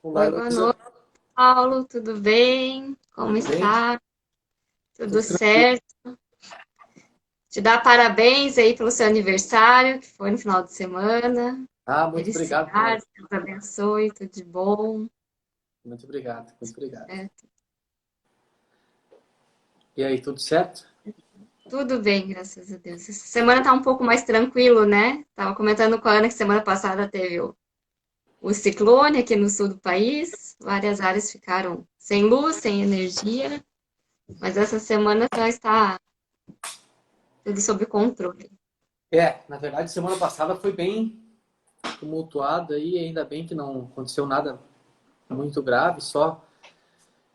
Olá, Oi, boa Heloísa. noite, Paulo. Tudo bem? Como Tudo bem? está? Tudo Tudo tranquilo. certo? Te dar parabéns aí pelo seu aniversário, que foi no final de semana. Ah, muito obrigado Felicidades, Deus abençoe, tudo de bom. Muito obrigado, muito obrigado. Certo? E aí, tudo certo? Tudo bem, graças a Deus. Essa semana tá um pouco mais tranquilo, né? Tava comentando com a Ana que semana passada teve o ciclone aqui no sul do país. Várias áreas ficaram sem luz, sem energia, mas essa semana já está tudo sob controle. Na verdade, semana passada foi bem tumultuada e ainda bem que não aconteceu nada muito grave, só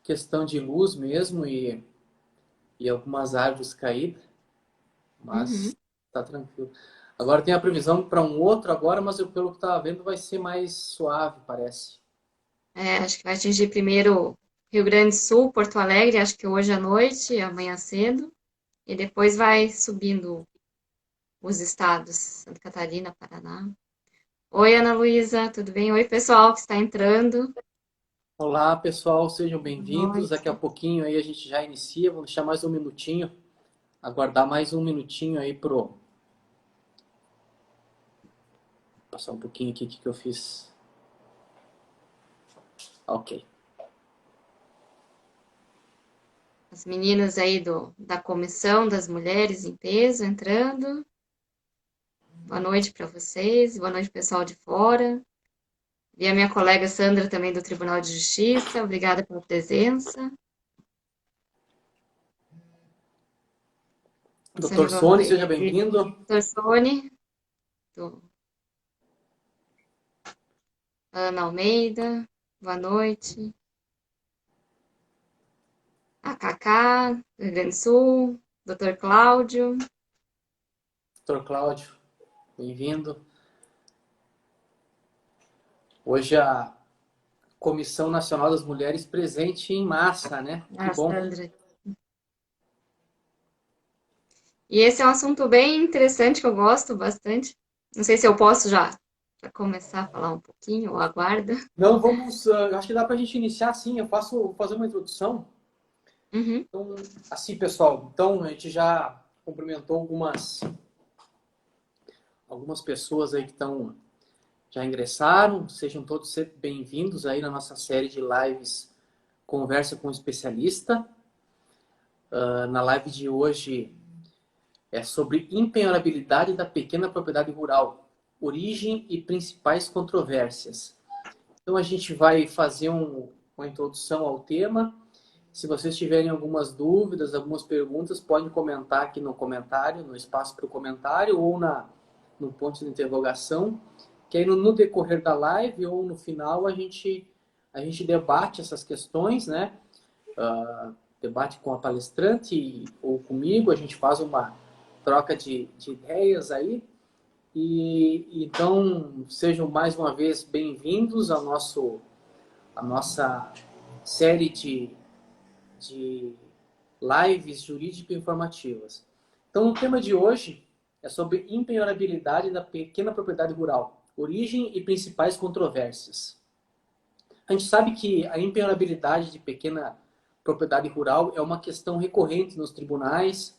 questão de luz mesmo e algumas árvores caídas, Uhum. mas tá tranquilo. Agora tem a previsão para um outro agora, mas eu, pelo que estava vendo vai ser mais suave, parece. É, acho que vai atingir primeiro Rio Grande do Sul, Porto Alegre, acho que hoje à noite, amanhã cedo, e depois vai subindo os estados, Santa Catarina, Paraná. Oi, Ana Luísa, tudo bem? Oi, pessoal que está entrando. Olá, pessoal, sejam Boa bem-vindos. Daqui a noite. pouquinho aí a gente já inicia, vou deixar mais um minutinho, aguardar mais um minutinho aí pro passar um pouquinho aqui o que eu fiz. Ok. As meninas aí da Comissão das Mulheres em Peso entrando. Boa noite para vocês, boa noite, pessoal de fora. E a minha colega Sandra também do Tribunal de Justiça, obrigada pela presença. Doutor Sone, seja E bem-vindo. doutor Sone, do Ana Almeida, boa noite. A Cacá, do Rio Grande do Sul, doutor Cláudio. Doutor Cláudio, bem-vindo. Hoje a Comissão Nacional das Mulheres presente em massa, né? Que A bom. Sandra. E esse é um assunto bem interessante que eu gosto bastante. Não sei se eu posso já começar a falar um pouquinho, ou aguarda. Não, vamos. Acho que dá para a gente iniciar assim. Vou fazer uma introdução. Uhum. Então, assim, pessoal. Então, a gente já cumprimentou algumas pessoas aí que já ingressaram. Sejam todos bem-vindos aí na nossa série de lives Conversa com o Especialista. Na live de hoje é sobre impenhorabilidade da pequena propriedade rural, origem e principais controvérsias. Então a gente vai fazer uma introdução ao tema. Se vocês tiverem algumas dúvidas, algumas perguntas, podem comentar aqui no comentário, no espaço para o comentário ou no ponto de interrogação, que aí no decorrer da live ou no final a gente debate essas questões, né? Debate com a palestrante ou comigo, a gente faz uma troca de ideias aí. E então sejam mais uma vez bem-vindos à nossa série de lives jurídico-informativas. Então, o tema de hoje é sobre impenhorabilidade da pequena propriedade rural, origem e principais controvérsias. A gente sabe que a impenhorabilidade de pequena propriedade rural é uma questão recorrente nos tribunais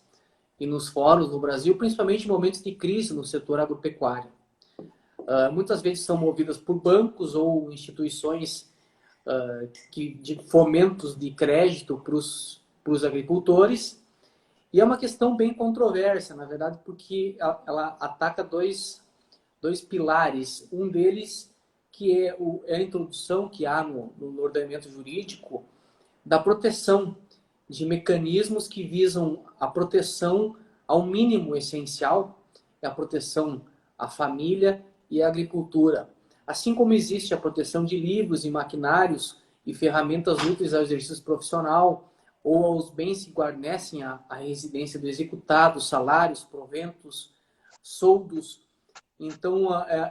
e nos fóruns no Brasil, principalmente em momentos de crise no setor agropecuário. Muitas vezes são movidas por bancos ou instituições de fomentos de crédito para os agricultores. E é uma questão bem controversa, na verdade, porque ela ataca dois pilares. Um deles que é a introdução que há no ordenamento jurídico da proteção de mecanismos que visam a proteção ao mínimo essencial, é a proteção à família e à agricultura. Assim como existe a proteção de livros e maquinários e ferramentas úteis ao exercício profissional ou aos bens que guarnecem a residência do executado, salários, proventos, soldos. Então,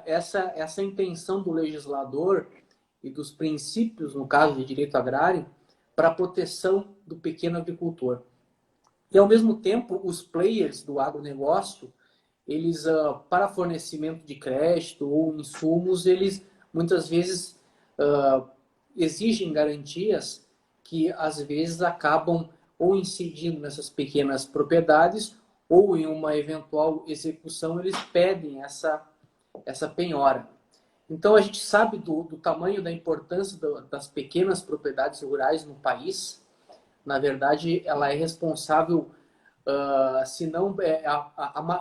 essa intenção do legislador e dos princípios, no caso de direito agrário, para a proteção do pequeno agricultor. E, ao mesmo tempo, os players do agronegócio, eles, para fornecimento de crédito ou insumos, eles muitas vezes exigem garantias que às vezes acabam ou incidindo nessas pequenas propriedades ou em uma eventual execução eles pedem essa penhora. Então a gente sabe do tamanho da importância das pequenas propriedades rurais no país. Na verdade, ela é responsável, se não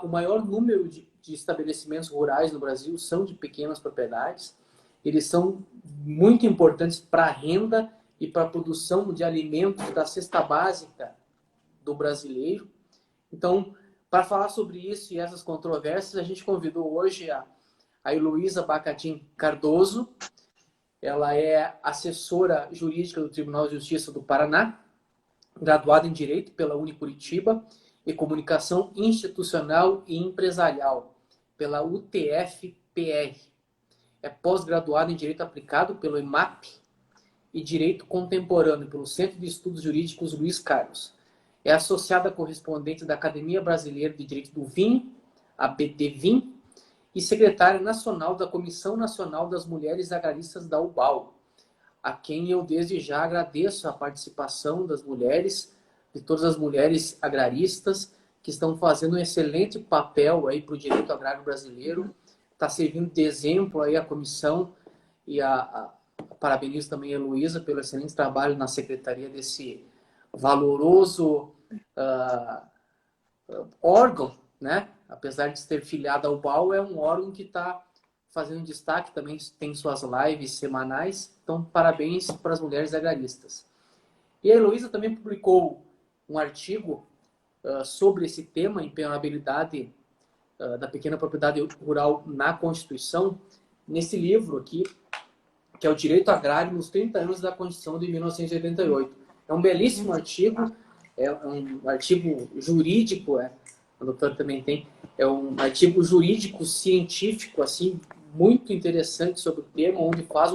o maior número de estabelecimentos rurais no Brasil são de pequenas propriedades. Eles são muito importantes para a renda e para a produção de alimentos da cesta básica do brasileiro. Então, para falar sobre isso e essas controvérsias, a gente convidou hoje a Heloísa Bacatin Cardoso. Ela é assessora jurídica do Tribunal de Justiça do Paraná, graduada em Direito pela Unicuritiba e Comunicação Institucional e Empresarial pela UTF-PR. É pós-graduada em Direito Aplicado pelo EMAP e Direito Contemporâneo pelo Centro de Estudos Jurídicos Luiz Carlos. É associada correspondente da Academia Brasileira de Direito do Vinho, a BDVIM, e secretária nacional da Comissão Nacional das Mulheres Agraristas da UBAL, a quem eu desde já agradeço a participação das mulheres, de todas as mulheres agraristas que estão fazendo um excelente papel aí para o direito agrário brasileiro. Está servindo de exemplo aí a comissão e parabenizo também a Heloísa pelo excelente trabalho na secretaria desse valoroso órgão, né? Apesar de ter filiado ao BAU, é um órgão que está fazendo destaque, também tem suas lives semanais. Então, parabéns para as mulheres agraristas. E a Heloísa também publicou um artigo sobre esse tema, empenhorabilidade da pequena propriedade rural na Constituição, nesse livro aqui, que é o Direito Agrário nos 30 anos da Constituição de 1988. É um belíssimo artigo, é um artigo jurídico, a doutora também tem, é um artigo jurídico científico, assim, muito interessante sobre o tema, onde faz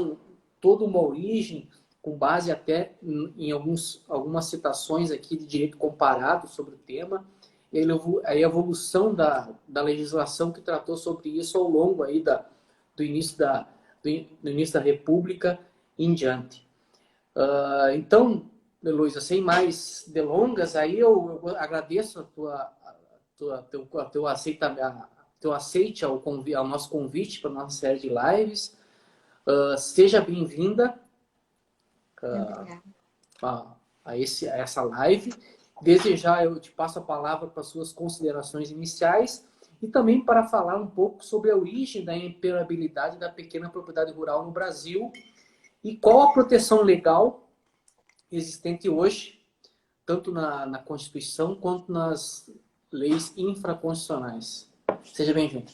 toda uma origem, com base até em algumas citações aqui de direito comparado sobre o tema, e a evolução da legislação que tratou sobre isso ao longo aí do início da República em diante. Então, Heloísa, sem mais delongas, aí eu agradeço teu aceite ao nosso convite para a nossa série de lives. Seja bem-vinda a essa live. Desde já eu te passo a palavra para suas considerações iniciais e também para falar um pouco sobre a origem da impermeabilidade da pequena propriedade rural no Brasil e qual a proteção legal existente hoje, tanto na Constituição quanto nas leis infraconstitucionais. Seja bem-vindo.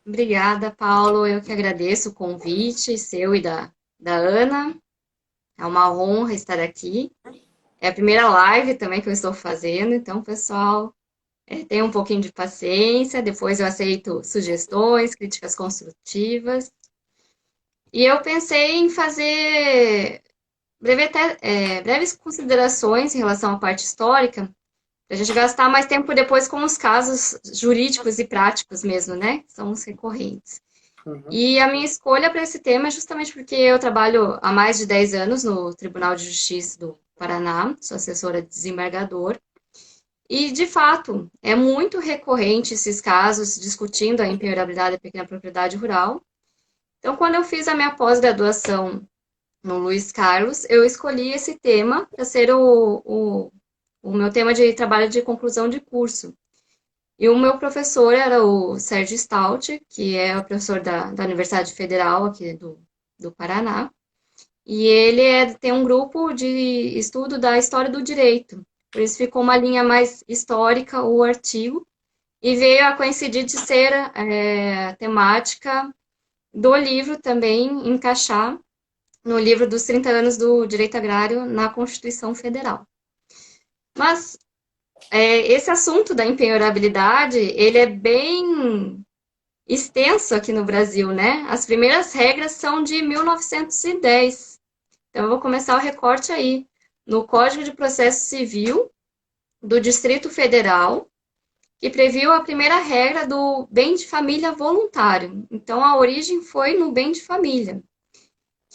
Obrigada, Paulo. Eu que agradeço o convite seu e da Ana. É uma honra estar aqui. É a primeira live também que eu estou fazendo, então, pessoal, tenha um pouquinho de paciência. Depois eu aceito sugestões, críticas construtivas. E eu pensei em fazer breves considerações em relação à parte histórica, para a gente gastar mais tempo depois com os casos jurídicos e práticos mesmo, né? São os recorrentes. Uhum. E a minha escolha para esse tema é justamente porque eu trabalho há mais de 10 anos no Tribunal de Justiça do Paraná, sou assessora de desembargador, e, de fato, é muito recorrente esses casos discutindo a impenhorabilidade da pequena propriedade rural. Então, quando eu fiz a minha pós-graduação no Luiz Carlos, eu escolhi esse tema para ser o meu tema de trabalho de conclusão de curso. E o meu professor era o Sérgio Stout, que é o professor da Universidade Federal aqui do Paraná. E ele tem um grupo de estudo da história do direito. Por isso ficou uma linha mais histórica o artigo. E veio a coincidir de ser temática do livro também, encaixar no livro dos 30 anos do direito agrário na Constituição Federal. Mas esse assunto da impenhorabilidade, ele é bem extenso aqui no Brasil, né? As primeiras regras são de 1910. Então, eu vou começar o recorte aí. No Código de Processo Civil do Distrito Federal, que previu a primeira regra do bem de família voluntário. Então, a origem foi no bem de família,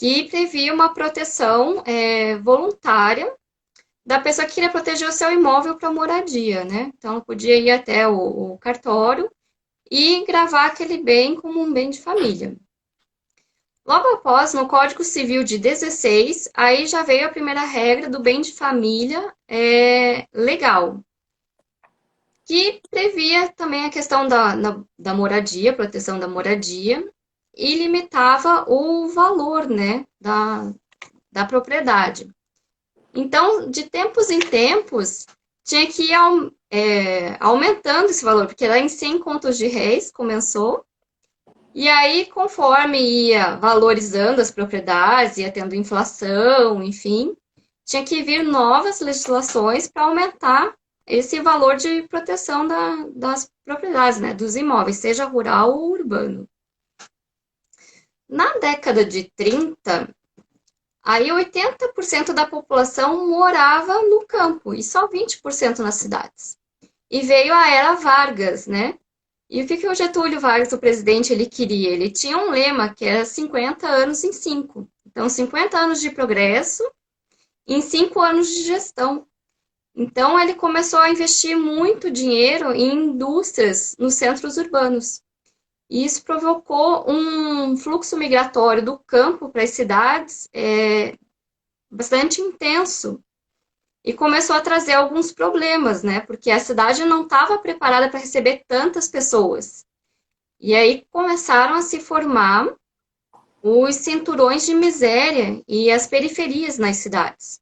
que previa uma proteção voluntária da pessoa que queria proteger o seu imóvel para moradia, né? Então, ela podia ir até o cartório e gravar aquele bem como um bem de família. Logo após, no Código Civil de 16, aí já veio a primeira regra do bem de família legal, que previa também a questão da moradia, proteção da moradia, e limitava o valor, né, da propriedade. Então, de tempos em tempos, tinha que ir aumentando esse valor, porque lá em 100 contos de réis começou, e aí, conforme ia valorizando as propriedades, ia tendo inflação, enfim, tinha que vir novas legislações para aumentar esse valor de proteção das propriedades, né, dos imóveis, seja rural ou urbano. Na década de 30, aí 80% da população morava no campo e só 20% nas cidades. E veio a Era Vargas, né? E o que o Getúlio Vargas, o presidente, ele queria? Ele tinha um lema que era 50 anos em 5. Então, 50 anos de progresso em 5 anos de gestão. Então, ele começou a investir muito dinheiro em indústrias nos centros urbanos. E isso provocou um fluxo migratório do campo para as cidades bastante intenso. E começou a trazer alguns problemas, né? Porque a cidade não estava preparada para receber tantas pessoas. E aí começaram a se formar os cinturões de miséria e as periferias nas cidades.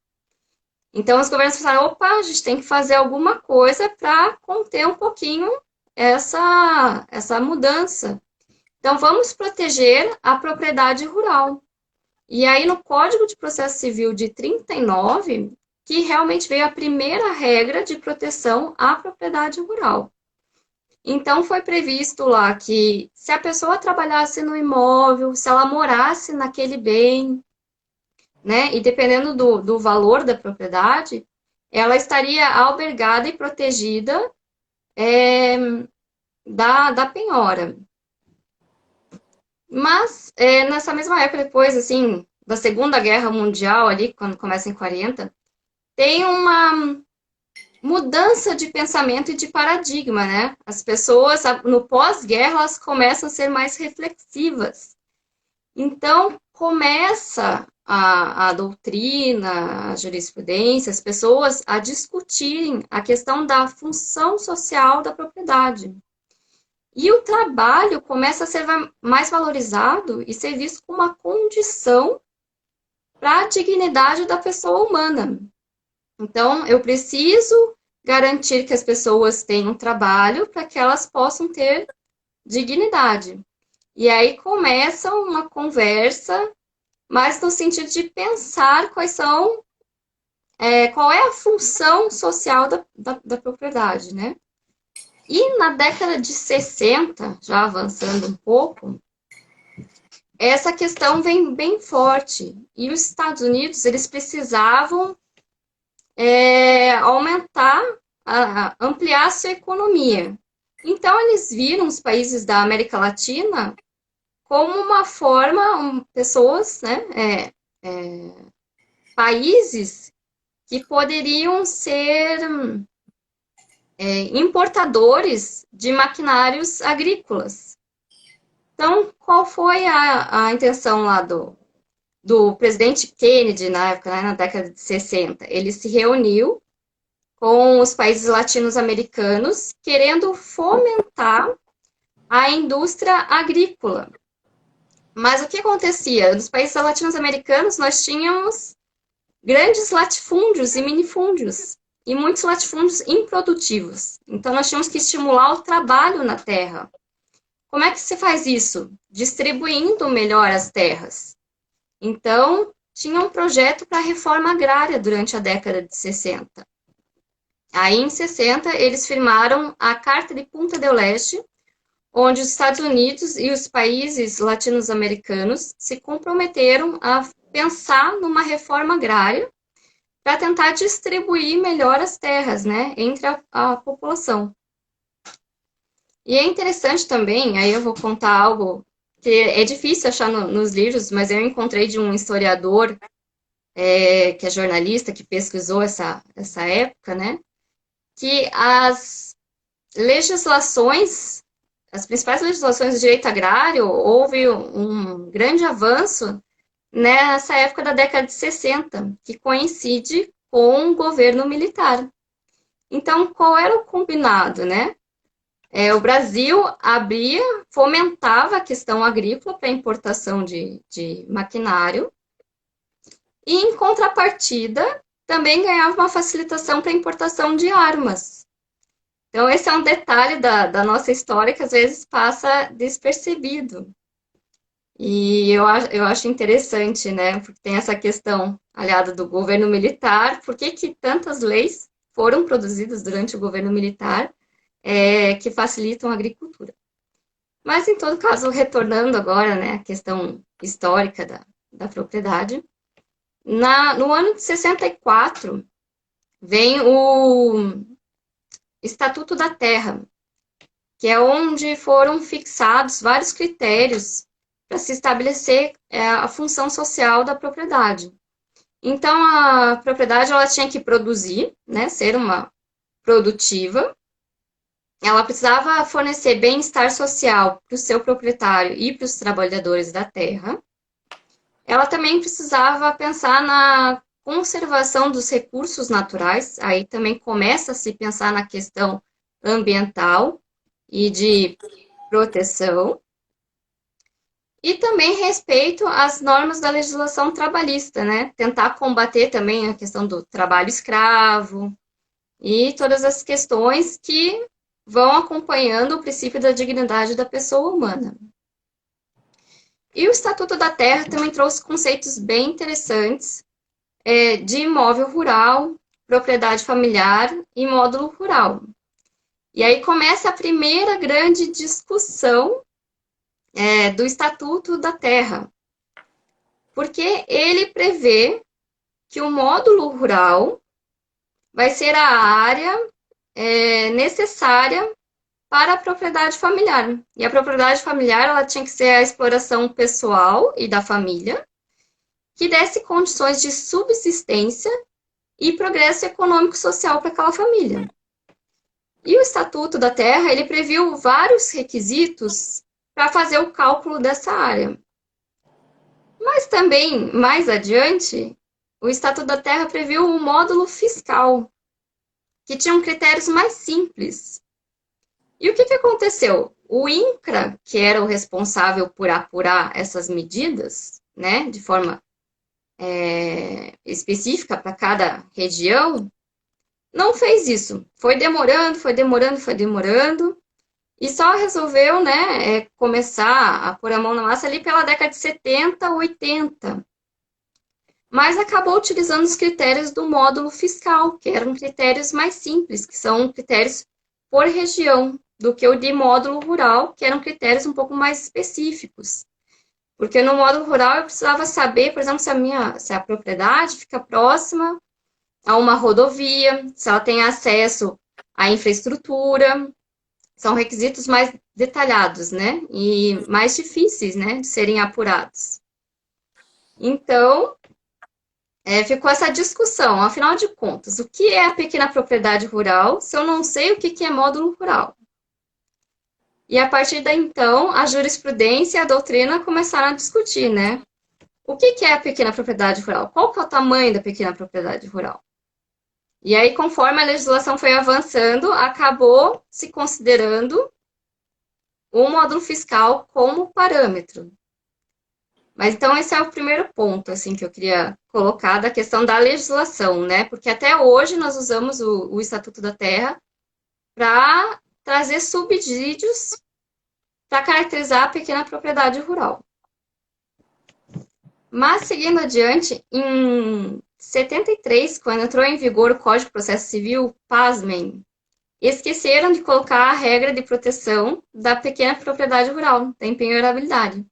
Então, os governos pensaram, opa, a gente tem que fazer alguma coisa para conter um pouquinho essa mudança. Então, vamos proteger a propriedade rural. E aí, no Código de Processo Civil de 39, que realmente veio a primeira regra de proteção à propriedade rural. Então, foi previsto lá que se a pessoa trabalhasse no imóvel, se ela morasse naquele bem, né, e dependendo do valor da propriedade, ela estaria albergada e protegida da penhora. Mas, nessa mesma época, depois, assim, da Segunda Guerra Mundial, ali, quando começa em 40, tem uma mudança de pensamento e de paradigma, né? As pessoas, no pós-guerra, elas começam a ser mais reflexivas. Então, começa a doutrina, a jurisprudência, as pessoas a discutirem a questão da função social da propriedade. E o trabalho começa a ser mais valorizado e ser visto como uma condição para a dignidade da pessoa humana. Então, eu preciso garantir que as pessoas tenham trabalho para que elas possam ter dignidade. E aí começa uma conversa, mas no sentido de pensar qual é a função social da propriedade, né? E na década de 60, já avançando um pouco, essa questão vem bem forte. E os Estados Unidos, eles precisavam aumentar, ampliar a sua economia. Então, eles viram os países da América Latina como uma forma, pessoas, né, países que poderiam ser importadores de maquinários agrícolas. Então, qual foi a intenção lá do presidente Kennedy, na época, né, na década de 60? Ele se reuniu com os países latino-americanos, querendo fomentar a indústria agrícola. Mas o que acontecia? Nos países latino-americanos, nós tínhamos grandes latifúndios e minifúndios, e muitos latifúndios improdutivos. Então, nós tínhamos que estimular o trabalho na terra. Como é que se faz isso? Distribuindo melhor as terras. Então, tinha um projeto para a reforma agrária durante a década de 60. Aí, em 60, eles firmaram a Carta de Punta del Este, onde os Estados Unidos e os países latino-americanos se comprometeram a pensar numa reforma agrária para tentar distribuir melhor as terras, né, entre a população. E é interessante também, aí eu vou contar algo que é difícil achar nos livros, mas eu encontrei de um historiador, que é jornalista, que pesquisou essa época, né? Que legislações, as principais legislações do direito agrário, houve um grande avanço nessa época da década de 60, que coincide com o governo militar. Então, qual era o combinado, né? O Brasil fomentava a questão agrícola para importação de maquinário e, em contrapartida, também ganhava uma facilitação para importação de armas. Então, esse é um detalhe da nossa história que às vezes passa despercebido. E eu acho interessante, né? Porque tem essa questão aliada do governo militar, por que tantas leis foram produzidas durante o governo militar que facilitam a agricultura. Mas, em todo caso, retornando agora, né, à questão histórica da propriedade, no ano de 64, vem o Estatuto da Terra, que é onde foram fixados vários critérios para se estabelecer a função social da propriedade. Então, a propriedade ela tinha que produzir, né, ser uma produtiva, ela precisava fornecer bem-estar social para o seu proprietário e para os trabalhadores da terra. Ela também precisava pensar na conservação dos recursos naturais, aí também começa a se pensar na questão ambiental e de proteção, e também respeito às normas da legislação trabalhista, né? Tentar combater também a questão do trabalho escravo e todas as questões que vão acompanhando o princípio da dignidade da pessoa humana. E o Estatuto da Terra também trouxe conceitos bem interessantes de imóvel rural, propriedade familiar e módulo rural. E aí começa a primeira grande discussão do Estatuto da Terra, porque ele prevê que o módulo rural vai ser a área necessária para a propriedade familiar. E a propriedade familiar ela tinha que ser a exploração pessoal e da família, que desse condições de subsistência e progresso econômico social para aquela família. E o Estatuto da Terra ele previu vários requisitos para fazer o cálculo dessa área. Mas também, mais adiante, o Estatuto da Terra previu um módulo fiscal, que tinham critérios mais simples. E o que aconteceu? O INCRA, que era o responsável por apurar essas medidas, né, de forma específica para cada região, não fez isso. Foi demorando, e só resolveu, né, começar a pôr a mão na massa ali pela década de 70, 80. Mas acabou utilizando os critérios do módulo fiscal, que eram critérios mais simples, que são critérios por região, do que o de módulo rural, que eram critérios um pouco mais específicos. Porque no módulo rural eu precisava saber, por exemplo, se a propriedade fica próxima a uma rodovia, se ela tem acesso à infraestrutura. São requisitos mais detalhados, né? E mais difíceis, né, de serem apurados. Então, ficou essa discussão. Afinal de contas, o que é a pequena propriedade rural se eu não sei o que é módulo rural? E a partir daí, então, a jurisprudência e a doutrina começaram a discutir, né? O que é a pequena propriedade rural? Qual que é o tamanho da pequena propriedade rural? E aí, conforme a legislação foi avançando, acabou se considerando o módulo fiscal como parâmetro. Mas então esse é o primeiro ponto assim que eu queria colocar da questão da legislação, né? Porque até hoje nós usamos o Estatuto da Terra para trazer subsídios para caracterizar a pequena propriedade rural. Mas seguindo adiante, em 73, quando entrou em vigor o Código de Processo Civil, pasmem, esqueceram de colocar a regra de proteção da pequena propriedade rural, da empenhorabilidade.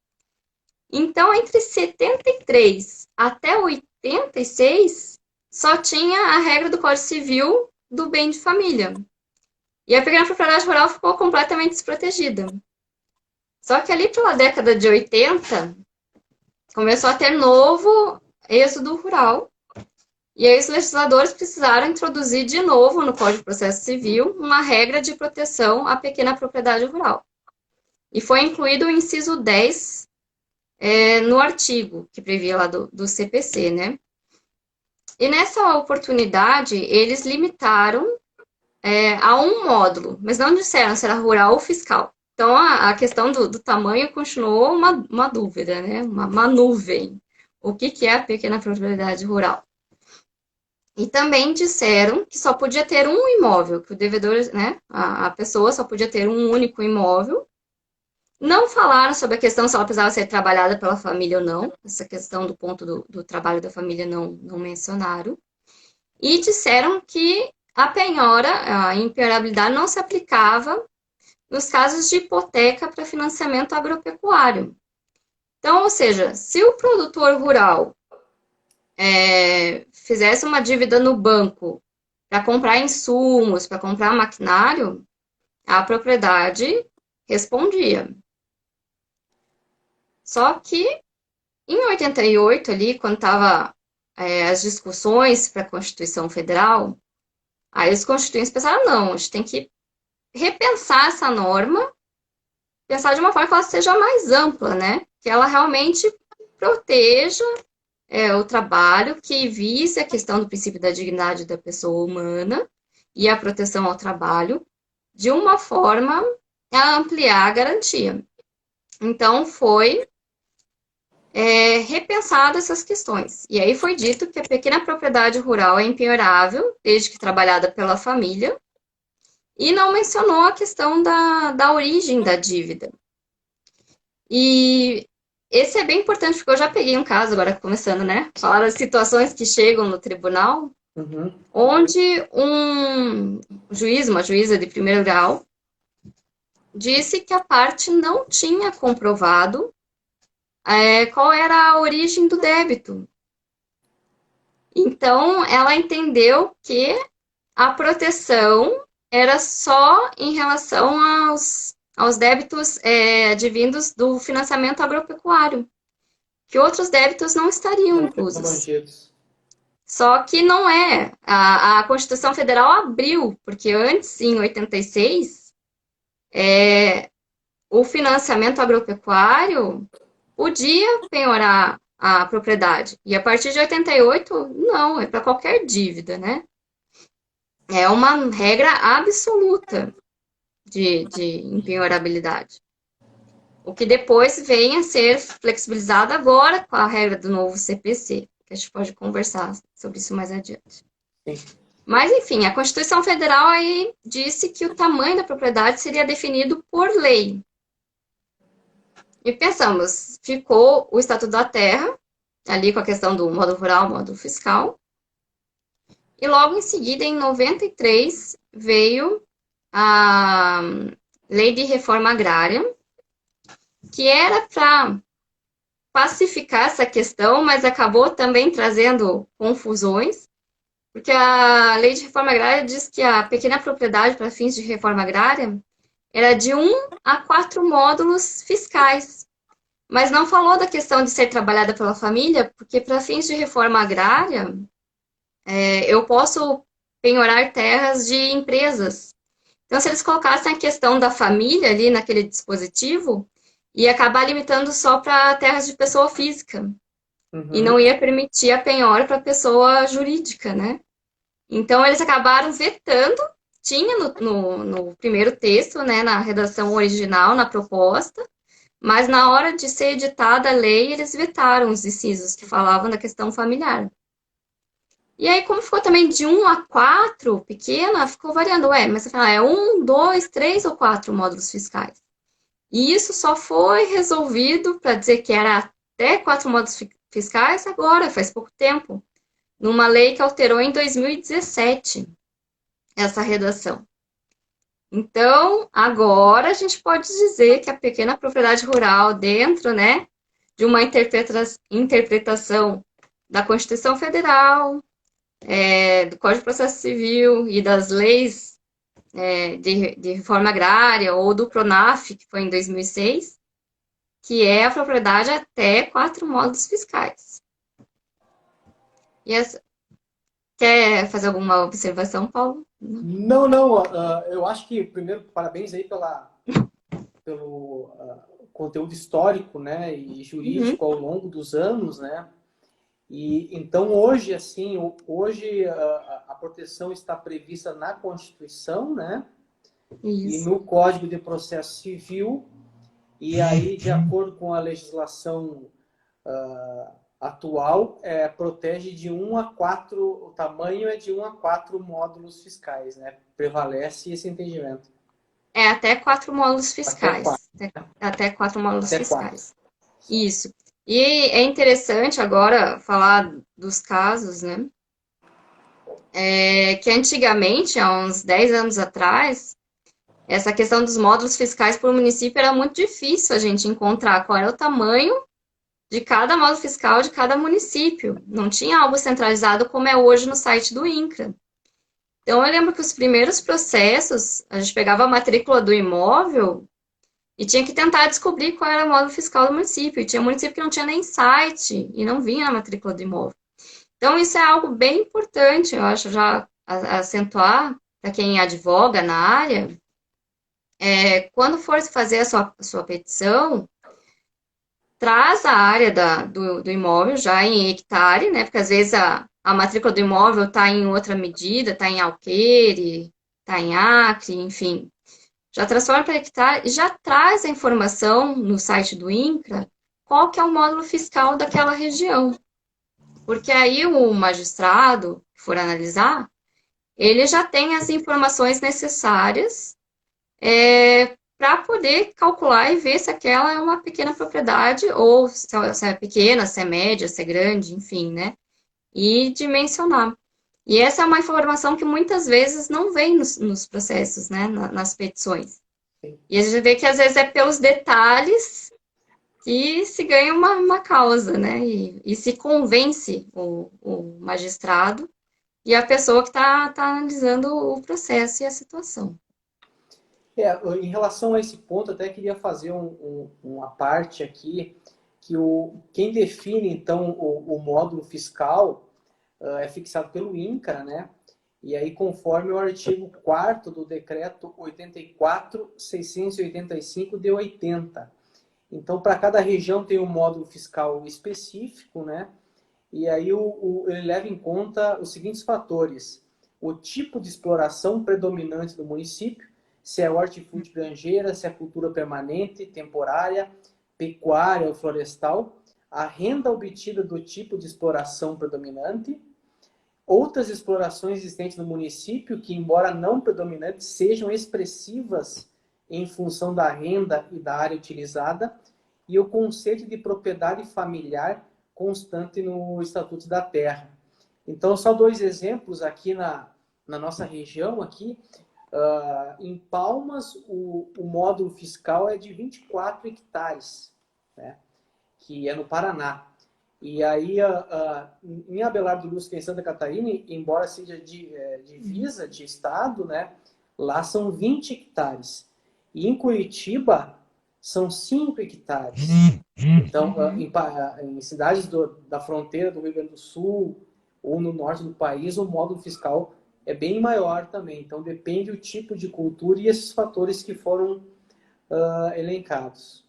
Então, entre 73 até 86, só tinha a regra do Código Civil do bem de família. E a pequena propriedade rural ficou completamente desprotegida. Só que ali pela década de 80, começou a ter novo êxodo rural. E aí os legisladores precisaram introduzir de novo no Código de Processo Civil uma regra de proteção à pequena propriedade rural. E foi incluído o inciso 10 no artigo que previa lá do CPC, né? E nessa oportunidade, eles limitaram a um módulo, mas não disseram se era rural ou fiscal. Então, a questão do tamanho continuou uma dúvida, né? Uma nuvem. O que é a pequena propriedade rural? E também disseram que só podia ter um imóvel, que o devedor, né? A pessoa só podia ter um único imóvel. Não falaram sobre a questão se ela precisava ser trabalhada pela família ou não. Essa questão do ponto do trabalho da família não mencionaram. E disseram que a penhora, a impenhorabilidade, não se aplicava nos casos de hipoteca para financiamento agropecuário. Então, ou seja, se o produtor rural fizesse uma dívida no banco para comprar insumos, para comprar maquinário, a propriedade respondia. Só que em 88, ali, quando estava as discussões para a Constituição Federal, aí os constituintes pensaram, não, a gente tem que repensar essa norma, pensar de uma forma que ela seja mais ampla, né? Que ela realmente proteja o trabalho, que vise a questão do princípio da dignidade da pessoa humana e a proteção ao trabalho, de uma forma a ampliar a garantia. Então, foi repensado essas questões. E aí foi dito que a pequena propriedade rural é impenhorável, desde que trabalhada pela família, e não mencionou a questão da origem da dívida. E esse é bem importante, porque eu já peguei um caso, agora começando, né? Falar das situações que chegam no tribunal, onde um juiz, uma juíza de primeiro grau, disse que a parte não tinha comprovado qual era a origem do débito. Então, ela entendeu que a proteção era só em relação aos débitos advindos do financiamento agropecuário, que outros débitos não estariam inclusos. Só que não é. A Constituição Federal abriu, porque antes, em 86, o financiamento agropecuário podia penhorar a propriedade. E a partir de 88, não, é para qualquer dívida, né? É uma regra absoluta de impenhorabilidade. O que depois vem a ser flexibilizado agora com a regra do novo CPC, que a gente pode conversar sobre isso mais adiante. Sim. Mas, enfim, a Constituição Federal aí disse que o tamanho da propriedade seria definido por lei. E pensamos, ficou o Estatuto da Terra, ali com a questão do modo rural, modo fiscal. E logo em seguida, em 93, veio a Lei de Reforma Agrária, que era para pacificar essa questão, mas acabou também trazendo confusões, porque a Lei de Reforma Agrária diz que a pequena propriedade para fins de reforma agrária era de 1 a 4 módulos fiscais, mas não falou da questão de ser trabalhada pela família, porque para fins de reforma agrária, eu posso penhorar terras de empresas. Então, se eles colocassem a questão da família ali naquele dispositivo, ia acabar limitando só para terras de pessoa física. E não ia permitir a penhora para pessoa jurídica, né? Então, eles acabaram vetando, tinha no primeiro texto, né, na redação original, na proposta, mas na hora de ser editada a lei, eles vetaram os incisos que falavam da questão familiar. E aí, como ficou também de 1 a 4, pequena, ficou variando. Mas você fala, 1, 2, 3 ou 4 módulos fiscais. E isso só foi resolvido para dizer que era até 4 módulos fiscais agora, faz pouco tempo, numa lei que alterou em 2017 essa redação. Então, agora a gente pode dizer que a pequena propriedade rural, dentro, né, de uma interpretação da Constituição Federal, do Código de Processo Civil e das leis de reforma agrária, ou do PRONAF, que foi em 2006, que é a propriedade até 4 módulos fiscais. E quer fazer alguma observação, Paulo? Não, não. Eu acho que, primeiro, parabéns aí pelo conteúdo histórico, né, e Uhum. jurídico ao longo dos anos, né? E então hoje, assim, hoje a proteção está prevista na Constituição, né? E Isso. no Código de Processo Civil. E aí, de acordo com a legislação atual, protege de 1 a 4, o tamanho é de 1 a 4 módulos fiscais, né? Prevalece esse entendimento. É até 4 módulos Até 4. fiscais. Até 4 módulos Até 4. fiscais. Isso. E é interessante agora falar dos casos, né? Que antigamente, há uns 10 anos atrás, essa questão dos módulos fiscais por município era muito difícil a gente encontrar qual era o tamanho de cada módulo fiscal de cada município. Não tinha algo centralizado como é hoje no site do INCRA. Então, eu lembro que os primeiros processos, a gente pegava a matrícula do imóvel e tinha que tentar descobrir qual era o módulo fiscal do município. E tinha município que não tinha nem site e não vinha na matrícula do imóvel. Então, isso é algo bem importante, eu acho, já acentuar para quem advoga na área. Quando for fazer a sua petição, traz a área do imóvel já em hectare, né? Porque às vezes a matrícula do imóvel está em outra medida, está em alqueire, está em acre, enfim. Já transforma para hectare e já traz a informação no site do INCRA qual que é o módulo fiscal daquela região. Porque aí o magistrado que for analisar, ele já tem as informações necessárias para poder calcular e ver se aquela é uma pequena propriedade ou se é pequena, se é média, se é grande, enfim, né? E dimensionar. E essa é uma informação que muitas vezes não vem nos processos, né? Nas petições. E a gente vê que às vezes é pelos detalhes que se ganha uma causa, né? E se convence o magistrado e a pessoa que está analisando o processo e a situação. Em relação a esse ponto, até queria fazer uma parte aqui, que quem define, então, o módulo fiscal é fixado pelo INCRA, né? E aí, conforme o artigo 4º do decreto 84.685 de 80. Então, para cada região tem um módulo fiscal específico, né? E aí ele leva em conta os seguintes fatores: o tipo de exploração predominante do município, se é hortifruti granjeira, se é cultura permanente, temporária, pecuária ou florestal, a renda obtida do tipo de exploração predominante, outras explorações existentes no município que, embora não predominantes, sejam expressivas em função da renda e da área utilizada, e o conceito de propriedade familiar constante no Estatuto da Terra. Então, só 2 exemplos aqui na nossa região. Aqui, em Palmas, o módulo fiscal é de 24 hectares, né, que é no Paraná. E aí, em Abelardo Luz, que é em Santa Catarina, embora seja divisa de estado, né, lá são 20 hectares. E em Curitiba, são 5 hectares. Então, em cidades da fronteira do Rio Grande do Sul ou no norte do país, o módulo fiscal é bem maior também. Então, depende do tipo de cultura e esses fatores que foram elencados.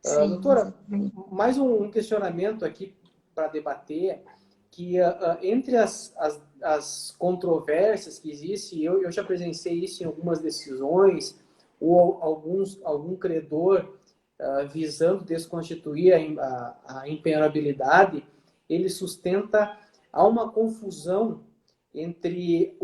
Sim, Doutora, exatamente. mais um questionamento aqui para debater, que entre as controvérsias que existem, eu já presenciei isso em algumas decisões, ou algum credor visando desconstituir a impenhorabilidade, ele sustenta há uma confusão entre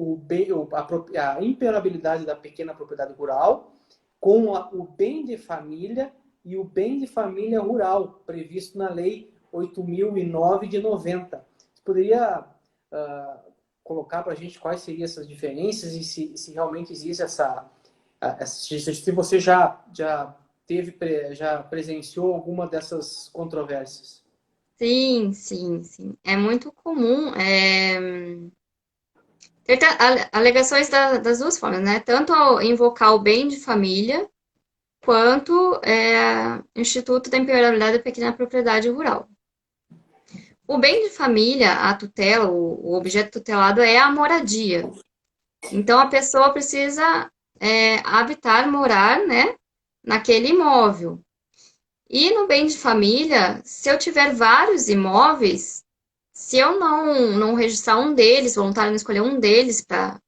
a impenhorabilidade da pequena propriedade rural com o bem de família e o bem de família rural, previsto na Lei 8.009 de 90. Você poderia colocar para a gente quais seriam essas diferenças e se realmente existe se você já presenciou alguma dessas controvérsias? Sim, sim, sim. É muito comum ter alegações das duas formas, né? Tanto ao invocar o bem de família, quanto Instituto da Impenhorabilidade da Pequena Propriedade Rural. O bem de família, a tutela, o objeto tutelado é a moradia. Então, a pessoa precisa habitar, morar, né, naquele imóvel. E no bem de família, se eu tiver vários imóveis, se eu não registrar um deles, voluntário não escolher um deles para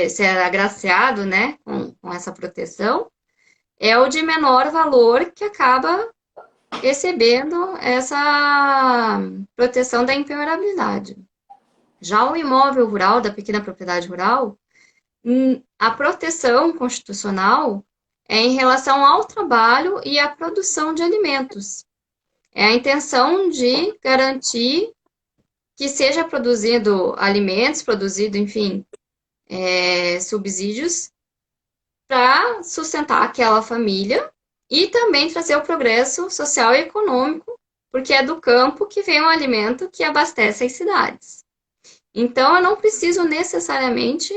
ser agraciado, né, com essa proteção, é o de menor valor que acaba recebendo essa proteção da impenhorabilidade. Já o imóvel rural, da pequena propriedade rural, a proteção constitucional é em relação ao trabalho e à produção de alimentos. É a intenção de garantir que seja produzido alimentos, produzido, enfim, subsídios para sustentar aquela família e também trazer o progresso social e econômico, porque é do campo que vem o alimento que abastece as cidades. Então, eu não preciso necessariamente,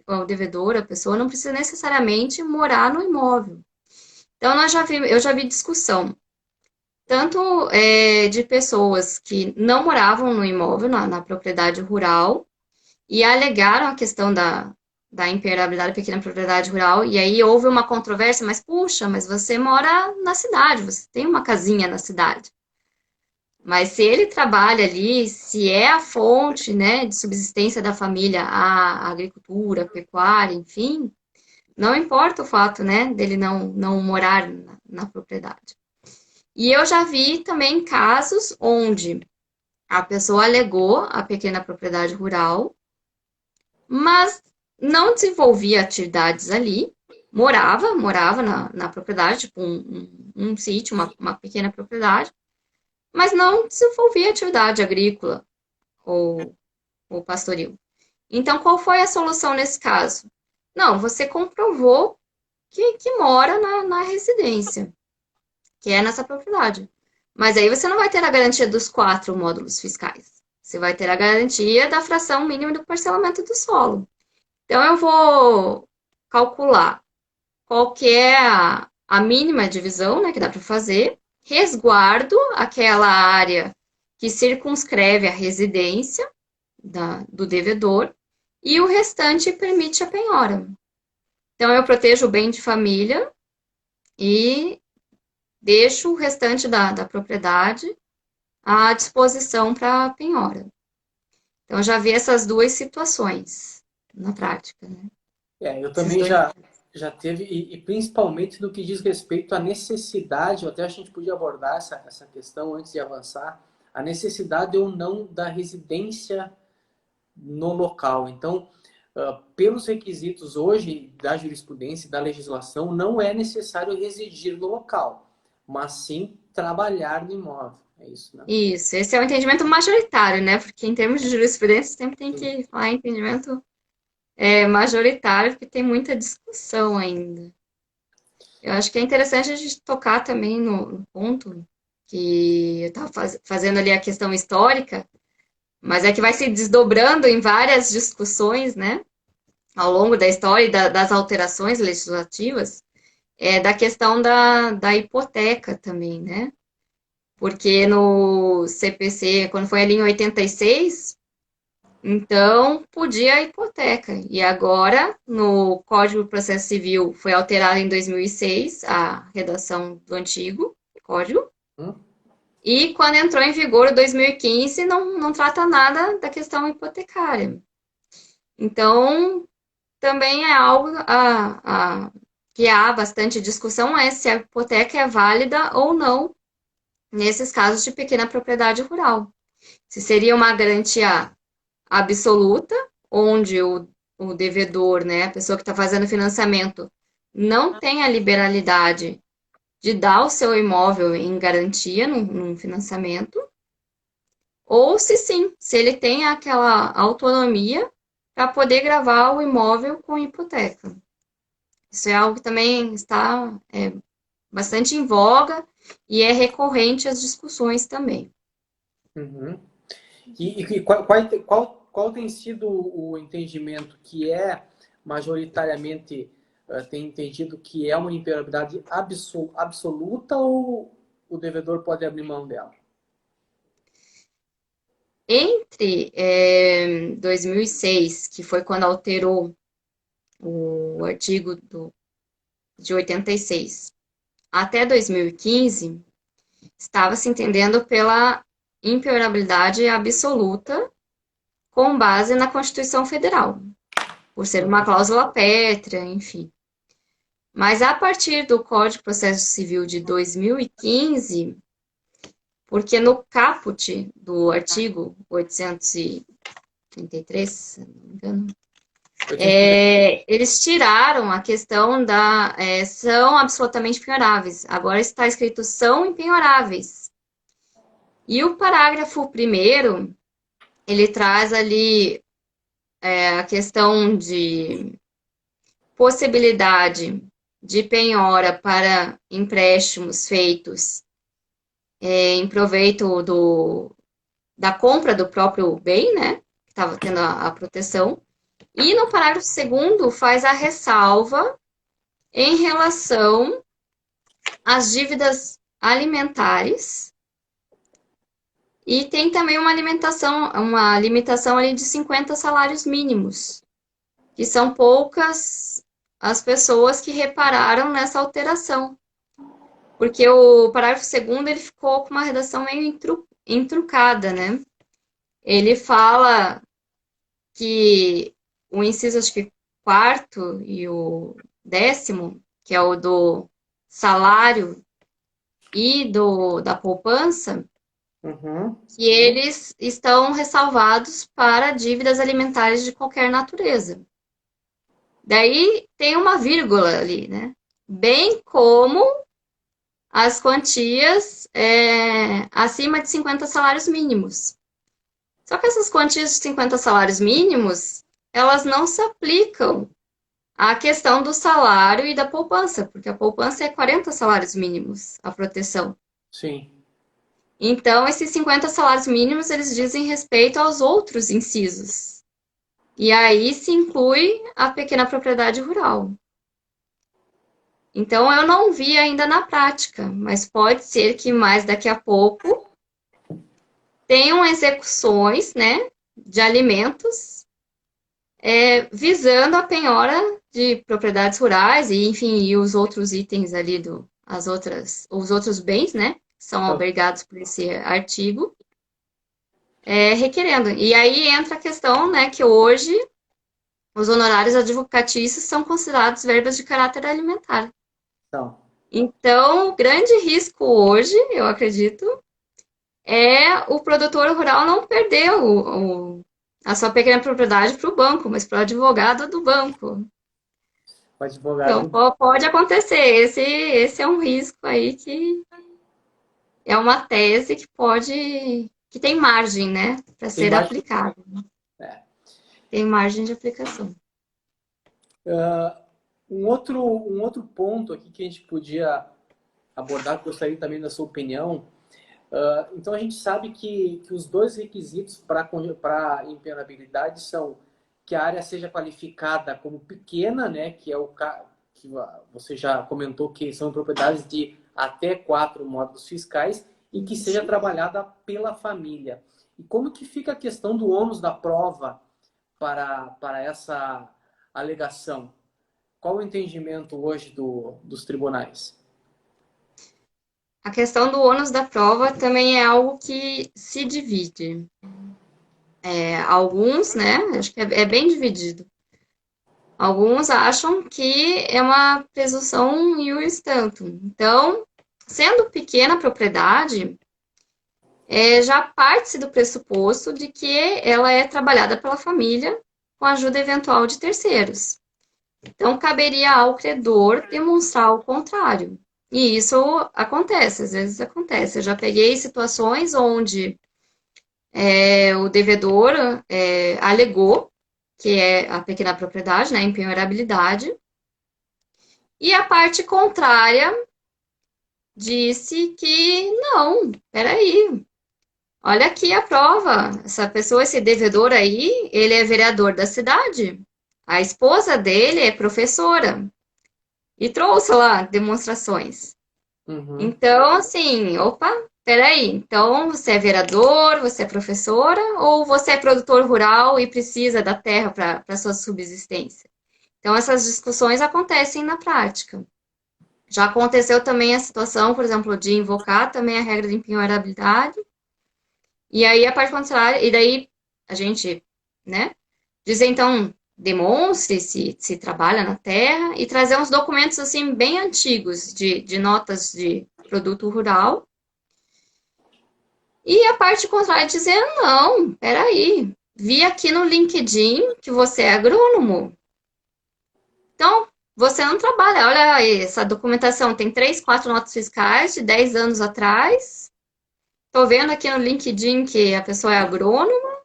o devedor, a pessoa, não precisa necessariamente morar no imóvel. Então, eu já vi discussão, tanto de pessoas que não moravam no imóvel, na propriedade rural, e alegaram a questão da impenhorabilidade da pequena propriedade rural, e aí houve uma controvérsia, mas puxa, mas você mora na cidade, você tem uma casinha na cidade. Mas se ele trabalha ali, se é a fonte, né, de subsistência da família, a agricultura, a pecuária, enfim, não importa o fato, né, dele não morar na propriedade. E eu já vi também casos onde a pessoa alegou a pequena propriedade rural, mas não desenvolvia atividades ali, morava na propriedade, tipo um sítio, uma pequena propriedade, mas não desenvolvia atividade agrícola ou, ou pastoril. Então, qual foi a solução nesse caso? Não, você comprovou que mora na residência, que é nessa propriedade. Mas aí você não vai ter a garantia dos 4 módulos fiscais. Você vai ter a garantia da fração mínima do parcelamento do solo. Então, eu vou calcular qual que é a mínima divisão, né, que dá para fazer, resguardo aquela área que circunscreve a residência do devedor e o restante permite a penhora. Então, eu protejo o bem de família e deixo o restante da propriedade à disposição para penhora. Então, já vi essas duas situações na prática, né? Eu Esses também dois. já teve, e principalmente no que diz respeito à necessidade, até a gente podia abordar essa questão antes de avançar, a necessidade ou não da residência no local. Então, pelos requisitos hoje da jurisprudência e da legislação, não é necessário residir no local, mas sim trabalhar no imóvel. É isso, né? Isso, esse é o entendimento majoritário, né? Porque em termos de jurisprudência sempre tem Sim. que falar em entendimento majoritário, porque tem muita discussão ainda. Eu acho que é interessante a gente tocar também no ponto que eu estava fazendo ali a questão histórica, mas é que vai se desdobrando em várias discussões, né? Ao longo da história e das alterações legislativas, da questão da hipoteca também, né? Porque no CPC, quando foi ali em 86, então podia a hipoteca. E agora, no Código de Processo Civil, foi alterado em 2006 a redação do antigo código. Hum? E quando entrou em vigor em 2015, não trata nada da questão hipotecária. Então, também é algo que há bastante discussão, é se a hipoteca é válida ou não nesses casos de pequena propriedade rural. Se seria uma garantia absoluta, onde o devedor, né, a pessoa que está fazendo financiamento, não tem a liberalidade de dar o seu imóvel em garantia num financiamento, ou se sim, se ele tem aquela autonomia para poder gravar o imóvel com hipoteca. Isso é algo que também está bastante em voga e é recorrente às discussões também. Uhum. E qual tem sido o entendimento que é majoritariamente tem entendido que é uma impenhorabilidade absoluta ou o devedor pode abrir mão dela? Entre 2006, que foi quando alterou o artigo de 86, até 2015, estava se entendendo pela impenhorabilidade absoluta com base na Constituição Federal, por ser uma cláusula pétrea, enfim. Mas a partir do Código de Processo Civil de 2015, porque no caput do artigo 833, se não me engano, eles tiraram a questão da são absolutamente penhoráveis. Agora está escrito são impenhoráveis. E o parágrafo primeiro, ele traz ali a questão de possibilidade de penhora para empréstimos feitos em proveito da compra do próprio bem, né? Que estava tendo a proteção. E no parágrafo segundo faz a ressalva em relação às dívidas alimentares e tem também uma limitação ali de 50 salários mínimos, que são poucas as pessoas que repararam nessa alteração. Porque o parágrafo segundo ele ficou com uma redação meio entrucada, né? Ele fala que o inciso, acho que quarto e o 10º, que é o do salário e da poupança, que eles estão ressalvados para dívidas alimentares de qualquer natureza. Daí tem uma vírgula ali, né? Bem como as quantias acima de 50 salários mínimos. Só que essas quantias de 50 salários mínimos, elas não se aplicam à questão do salário e da poupança, porque a poupança é 40 salários mínimos, a proteção. Sim. Então, esses 50 salários mínimos, eles dizem respeito aos outros incisos. E aí se inclui a pequena propriedade rural. Então, eu não vi ainda na prática, mas pode ser que mais daqui a pouco tenham execuções, né, de alimentos visando a penhora de propriedades rurais e, enfim, e os outros itens ali os outros bens, né, que são albergados por esse artigo, requerendo. E aí entra a questão, né, que hoje os honorários advocatícios são considerados verbas de caráter alimentar. Então, o grande risco hoje, eu acredito, é o produtor rural não perder a sua pequena propriedade para o banco, mas para o advogado do banco. O advogado... Então, pode acontecer. Esse é um risco aí que é uma tese que tem margem, né, para ser aplicado. Tem margem de aplicação. Um outro ponto aqui que a gente podia abordar, gostaria também da sua opinião. Então, a gente sabe que os dois requisitos para impenhorabilidade são que a área seja qualificada como pequena, né, que é o que você já comentou que são propriedades de até 4 módulos fiscais e que seja trabalhada pela família. E como que fica a questão do ônus da prova para essa alegação? Qual o entendimento hoje dos tribunais? A questão do ônus da prova também é algo que se divide. Alguns, né, acho que é bem dividido. Alguns acham que é uma presunção iuris tantum. Então, sendo pequena a propriedade, já parte-se do pressuposto de que ela é trabalhada pela família com ajuda eventual de terceiros. Então, caberia ao credor demonstrar o contrário. E isso acontece, às vezes acontece. Eu já peguei situações onde o devedor alegou que é a pequena propriedade, né, a impenhorabilidade, e a parte contrária disse que não, peraí, olha aqui a prova, essa pessoa, esse devedor aí, ele é vereador da cidade, a esposa dele é professora, e trouxe lá demonstrações. Uhum. Então, assim, opa, peraí. Então, você é vereador, você é professora, ou você é produtor rural e precisa da terra para sua subsistência? Então, essas discussões acontecem na prática. Já aconteceu também a situação, por exemplo, de invocar também a regra de impenhorabilidade, e aí a parte contrária, e daí a gente, né, dizer então, demonstre se trabalha na terra e trazer uns documentos assim bem antigos de notas de produto rural. E a parte contrária dizer, não, peraí, vi aqui no LinkedIn que você é agrônomo. Então, você não trabalha. Olha aí, essa documentação tem 3, 4 notas fiscais de 10 anos atrás. Estou vendo aqui no LinkedIn que a pessoa é agrônoma.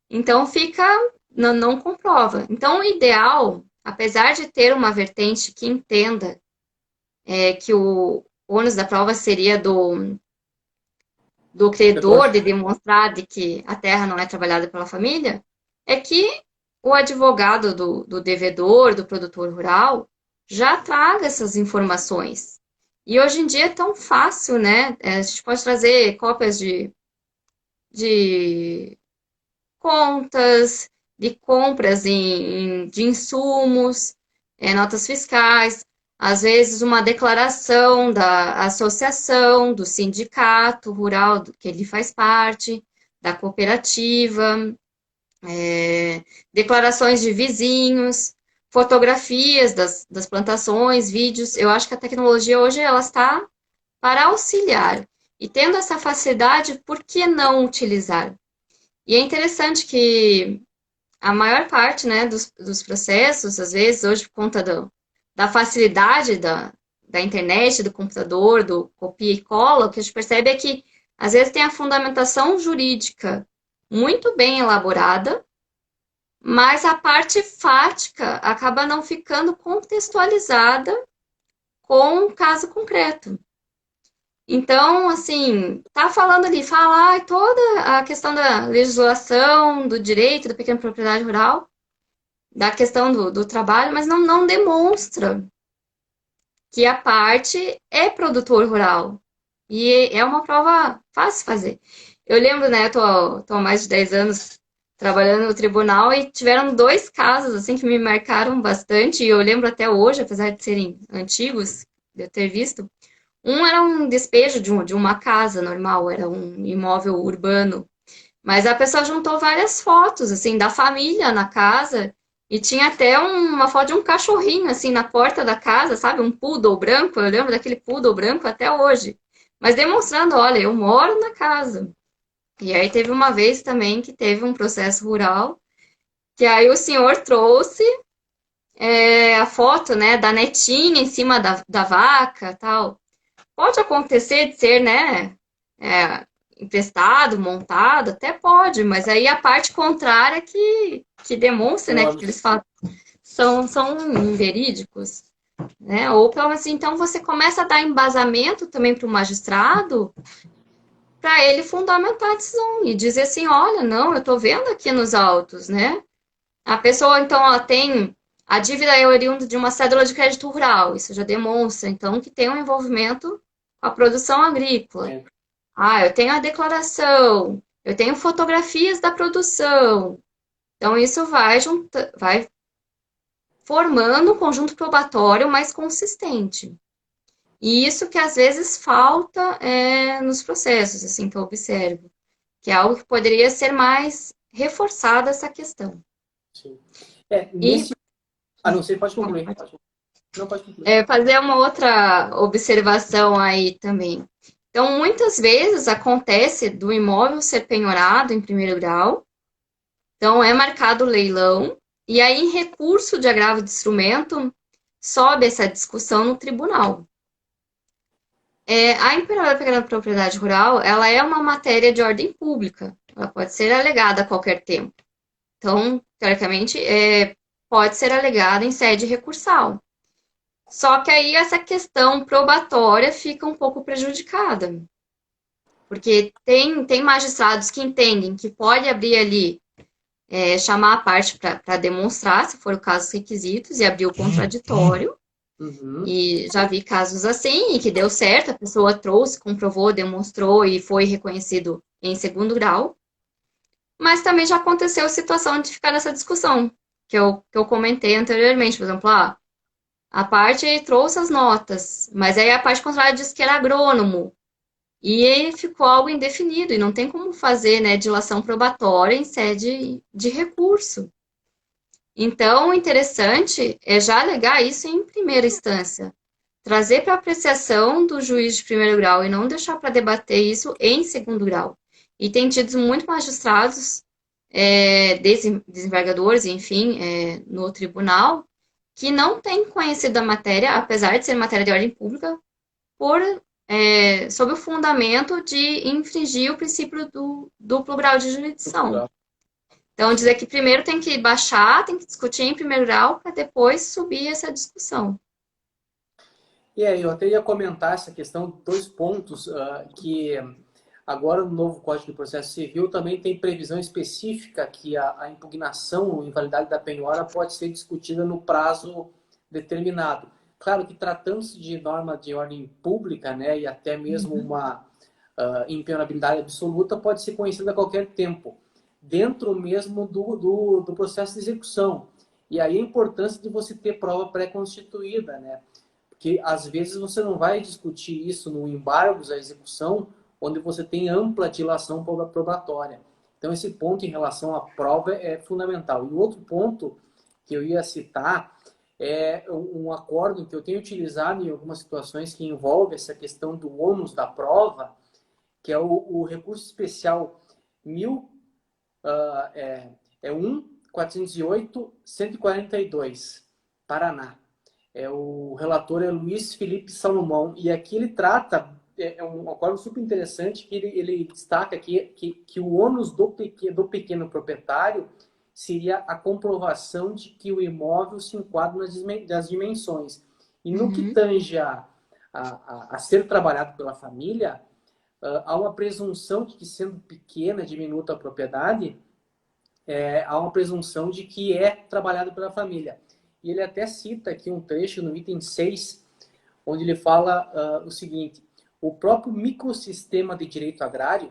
Então, fica, não, não comprova. Então, o ideal, apesar de ter uma vertente que entenda que o ônus da prova seria do Provedor. credor de demonstrar de que a terra não é trabalhada pela família, é que o advogado do devedor, do produtor rural, já traga essas informações. E hoje em dia é tão fácil, né? A gente pode trazer cópias de contas, de compras de insumos, notas fiscais, às vezes uma declaração da associação, do sindicato rural que ele faz parte, da cooperativa, declarações de vizinhos, fotografias das plantações, vídeos. Eu acho que a tecnologia hoje ela está para auxiliar. E tendo essa facilidade, por que não utilizar? E é interessante que a maior parte, né, dos processos, às vezes, hoje, por conta da facilidade da internet, do computador, do copia e cola, o que a gente percebe é que, às vezes, tem a fundamentação jurídica muito bem elaborada, mas a parte fática acaba não ficando contextualizada com o caso concreto. Então, assim, tá falando ali, falar toda a questão da legislação, do direito da pequena propriedade rural, da questão do trabalho, mas não demonstra que a parte é produtor rural. E é uma prova fácil de fazer. Eu lembro, né, tô há mais de 10 anos trabalhando no tribunal e tiveram 2 casos, assim, que me marcaram bastante, e eu lembro até hoje, apesar de serem antigos, de eu ter visto. Um era um despejo de uma casa normal, era um imóvel urbano. Mas a pessoa juntou várias fotos, assim, da família na casa. E tinha até uma foto de um cachorrinho, assim, na porta da casa, sabe? Um poodle branco. Eu lembro daquele poodle branco até hoje. Mas demonstrando, olha, eu moro na casa. E aí teve uma vez também que teve um processo rural, que aí o senhor trouxe a foto, né, da netinha em cima da vaca, tal. Pode acontecer de ser, né, emprestado, montado, até pode, mas aí a parte contrária que demonstra, né, que Ônus. aqueles fatos são inverídicos, né? Ou pelo menos então você começa a dar embasamento também para o magistrado para ele fundamentar a decisão e dizer assim, olha, não, eu estou vendo aqui nos autos, né? A pessoa, então, ela tem a dívida é oriunda de uma cédula de crédito rural, isso já demonstra, então, que tem um envolvimento com a produção agrícola. É. Ah, eu tenho a declaração, eu tenho fotografias da produção. Então, isso vai formando um conjunto probatório mais consistente. E isso que às vezes falta nos processos, assim, que eu observo, que é algo que poderia ser mais reforçada essa questão. Sim. E Nesse. Ah, não sei, pode concluir. Não, pode concluir. fazer uma outra observação aí também. Então, muitas vezes acontece do imóvel ser penhorado em primeiro grau, então é marcado o leilão, e aí, em recurso de agravo de instrumento, sobe essa discussão no tribunal. A impenhora da pequena propriedade rural, ela é uma matéria de ordem pública, ela pode ser alegada a qualquer tempo. Então, teoricamente, pode ser alegada em sede recursal. Só que aí essa questão probatória fica um pouco prejudicada. Porque tem magistrados que entendem que pode abrir ali, chamar a parte para demonstrar, se for o caso, os requisitos, e abrir o contraditório. Uhum. E já vi casos assim, e que deu certo, a pessoa trouxe, comprovou, demonstrou e foi reconhecido em segundo grau. Mas também já aconteceu a situação de ficar nessa discussão, que eu comentei anteriormente. Por exemplo, a parte trouxe as notas, mas aí a parte contrária disse que era agrônomo. E aí ficou algo indefinido, e não tem como fazer, né, dilação probatória em sede de recurso. Então, o interessante é já alegar isso em primeira instância, trazer para apreciação do juiz de primeiro grau e não deixar para debater isso em segundo grau. E tem tido muito magistrados, desembargadores, enfim, no tribunal, que não têm conhecido a matéria, apesar de ser matéria de ordem pública, sob o fundamento de infringir o princípio do duplo grau de jurisdição. Legal. Então, dizer que primeiro tem que baixar, tem que discutir em primeiro grau, para depois subir essa discussão. E aí, eu até ia comentar essa questão, dois pontos, que agora no novo Código de Processo Civil também tem previsão específica que a impugnação ou invalidade da penhora pode ser discutida no prazo determinado. Claro que tratando-se de norma de ordem pública, né, e até mesmo uma impenhorabilidade absoluta, pode ser conhecida a qualquer tempo, dentro mesmo do processo de execução. E aí a importância de você ter prova pré-constituída, né? Porque às vezes você não vai discutir isso no embargos à execução, onde você tem ampla dilação probatória. Então esse ponto em relação à prova é fundamental. E o outro ponto que eu ia citar é um acórdão que eu tenho utilizado em algumas situações que envolve essa questão do ônus da prova, que é o recurso especial 1000, é 1.408.142, Paraná. O relator é Luiz Felipe Salomão, e aqui ele trata, é um acordo super interessante, que ele destaca que o ônus do pequeno proprietário seria a comprovação de que o imóvel se enquadra nas dimensões. E no que Uhum. tange a ser trabalhado pela família, há uma presunção de que, sendo pequena, diminuta a propriedade, há uma presunção de que é trabalhado pela família. E ele até cita aqui um trecho no item 6, onde ele fala o seguinte: o próprio microsistema de direito agrário,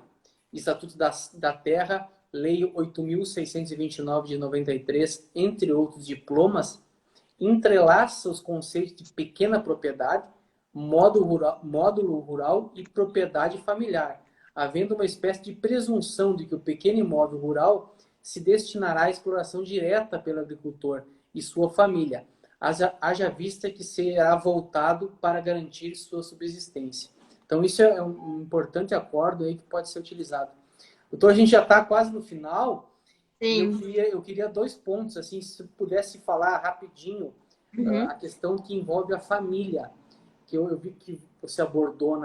Estatuto da Terra, Lei 8.629 de 93, entre outros diplomas, entrelaça os conceitos de pequena propriedade, módulo rural e propriedade familiar, havendo uma espécie de presunção de que o pequeno imóvel rural se destinará à exploração direta pelo agricultor e sua família, haja vista que será voltado para garantir sua subsistência. Então, isso é um importante acordo aí que pode ser utilizado. Doutor, a gente já está quase no final, e Sim. eu queria dois pontos, assim, se pudesse falar rapidinho, Uhum. a questão que envolve a família, que eu vi que você abordou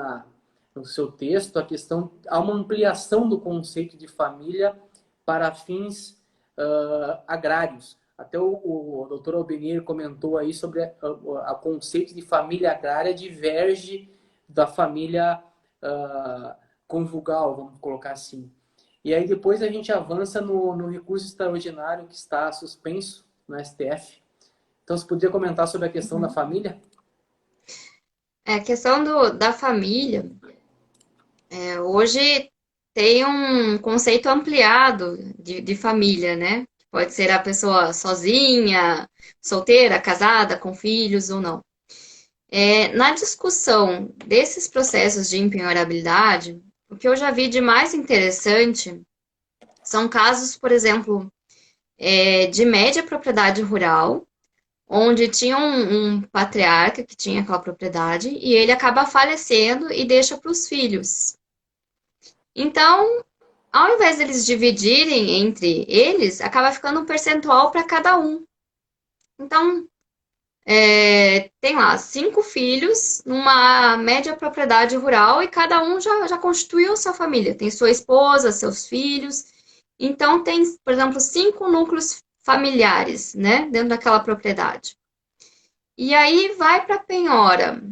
no seu texto, a questão, há uma ampliação do conceito de família para fins agrários. Até o doutor Albenir comentou aí sobre o conceito de família agrária diverge da família conjugal, vamos colocar assim. E aí depois a gente avança no recurso extraordinário que está suspenso no STF. Então, você podia comentar sobre a questão da família? A questão da família, hoje tem um conceito ampliado de família, né? Pode ser a pessoa sozinha, solteira, casada, com filhos ou não. Na discussão desses processos de impenhorabilidade, o que eu já vi de mais interessante são casos, por exemplo, de média propriedade rural, onde tinha um patriarca que tinha aquela propriedade e ele acaba falecendo e deixa para os filhos. Então, ao invés deles dividirem entre eles, acaba ficando um percentual para cada um. Então, tem lá 5 filhos numa média propriedade rural e cada um já constituiu sua família. Tem sua esposa, seus filhos. Então, tem, por exemplo, 5 núcleos familiares, né, dentro daquela propriedade. E aí vai para a penhora.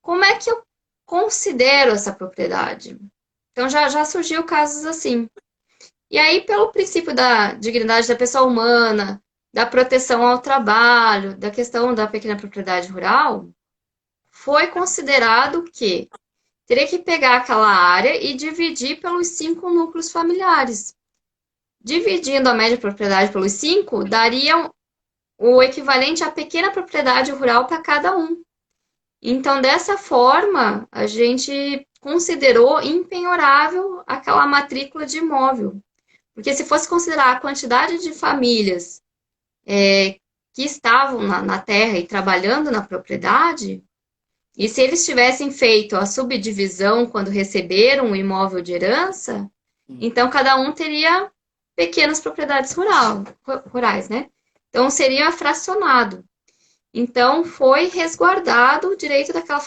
Como é que eu considero essa propriedade? Então, já surgiu casos assim. E aí, pelo princípio da dignidade da pessoa humana, da proteção ao trabalho, da questão da pequena propriedade rural, foi considerado que teria que pegar aquela área e dividir pelos 5 núcleos familiares. Dividindo a média propriedade pelos 5, daria o equivalente à pequena propriedade rural para cada um. Então, dessa forma, a gente considerou impenhorável aquela matrícula de imóvel. Porque se fosse considerar a quantidade de famílias que estavam na terra e trabalhando na propriedade, e se eles tivessem feito a subdivisão quando receberam o imóvel de herança, então cada um teria pequenas propriedades rurais, né? Então seria fracionado. Então foi resguardado o direito daquelas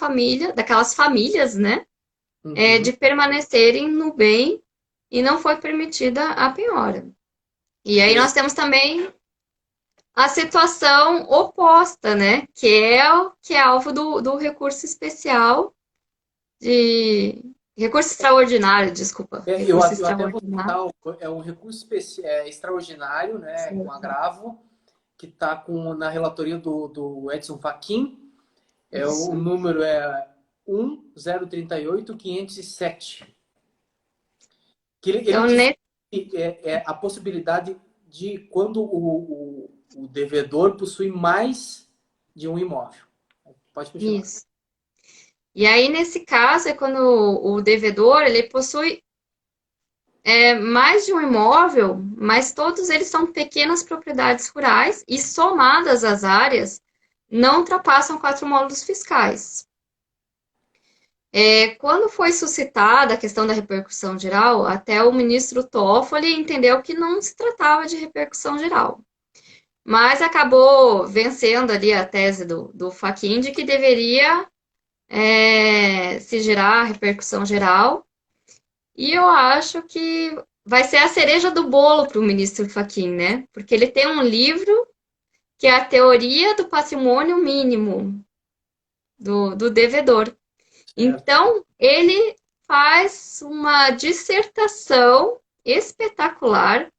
famílias, né? De permanecerem no bem e não foi permitida a penhora. E aí nós temos também a situação oposta, né? Que é alvo do recurso especial recurso extraordinário, desculpa. Eu Recurso até vou extraordinário. citar, é um recurso extraordinário, né, com agravo, que está na relatoria do Edson Fachin. O número é 1038507. Que ele Então, diz que a possibilidade de quando o devedor possui mais de um imóvel. Pode continuar. Isso. E aí, nesse caso, é quando o devedor ele possui mais de um imóvel, mas todos eles são pequenas propriedades rurais e somadas as áreas não ultrapassam 4 módulos fiscais. Quando foi suscitada a questão da repercussão geral, até o ministro Toffoli entendeu que não se tratava de repercussão geral. Mas acabou vencendo ali a tese do Fachin de que deveria se gerar repercussão geral. E eu acho que vai ser a cereja do bolo para o ministro Fachin, né? Porque ele tem um livro que é a teoria do patrimônio mínimo do devedor. Então, ele faz uma dissertação espetacular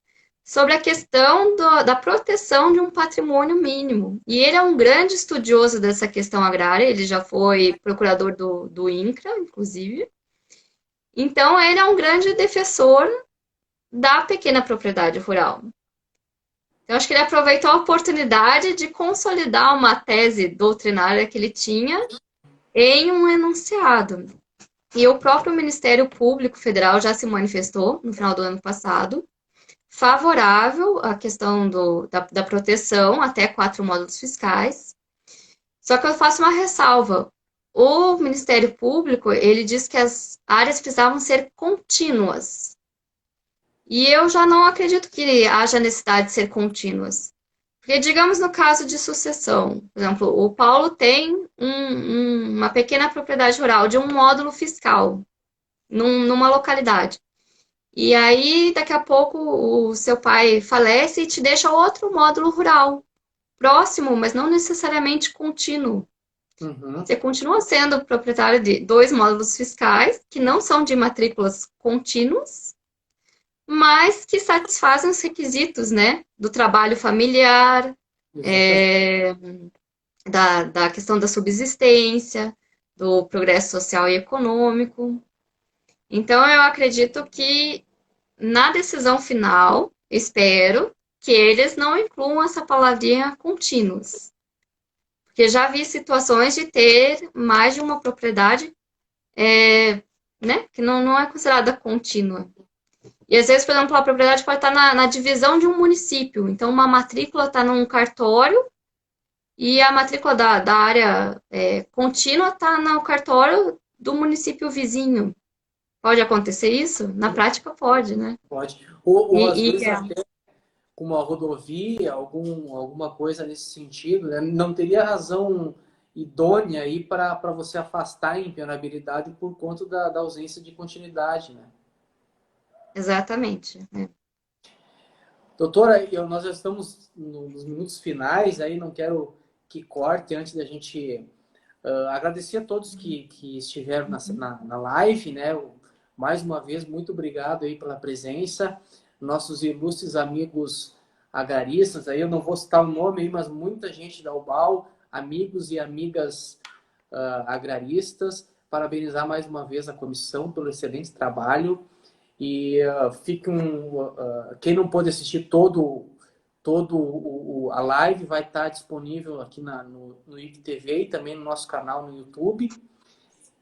sobre a questão da proteção de um patrimônio mínimo. E ele é um grande estudioso dessa questão agrária, ele já foi procurador do INCRA, inclusive. Então, ele é um grande defensor da pequena propriedade rural. Eu acho que ele aproveitou a oportunidade de consolidar uma tese doutrinária que ele tinha em um enunciado. E o próprio Ministério Público Federal já se manifestou no final do ano passado, favorável à questão da proteção até 4 módulos fiscais. Só que eu faço uma ressalva. O Ministério Público, ele diz que as áreas precisavam ser contínuas. E eu já não acredito que haja necessidade de ser contínuas. Porque, digamos, no caso de sucessão, por exemplo, o Paulo tem uma pequena propriedade rural de um módulo fiscal numa localidade. E aí, daqui a pouco, o seu pai falece e te deixa outro módulo rural próximo, mas não necessariamente contínuo. Você continua sendo proprietário de 2 módulos fiscais, que não são de matrículas contínuas, mas que satisfazem os requisitos, né? Do trabalho familiar, da questão da subsistência, do progresso social e econômico. Então, eu acredito que na decisão final, espero que eles não incluam essa palavrinha contínuos. Porque já vi situações de ter mais de uma propriedade né, que não é considerada contínua. E às vezes, por exemplo, a propriedade pode estar na divisão de um município. Então, uma matrícula está num cartório e a matrícula da área contínua está no cartório do município vizinho. Pode acontecer isso? Na prática, pode, né? Pode. Ou às vezes até com uma rodovia, alguma coisa nesse sentido, né? Não teria razão idônea aí para você afastar a impenhorabilidade por conta da ausência de continuidade, né? Exatamente. Doutora, nós já estamos nos minutos finais, aí não quero que corte antes da gente agradecer a todos que estiveram na live, né? Mais uma vez, muito obrigado aí pela presença. Nossos ilustres amigos agraristas, aí eu não vou citar o nome aí, mas muita gente da UBAL, amigos e amigas agraristas, parabenizar mais uma vez a comissão pelo excelente trabalho e quem não pôde assistir a live vai estar disponível aqui no IGTV e também no nosso canal no YouTube.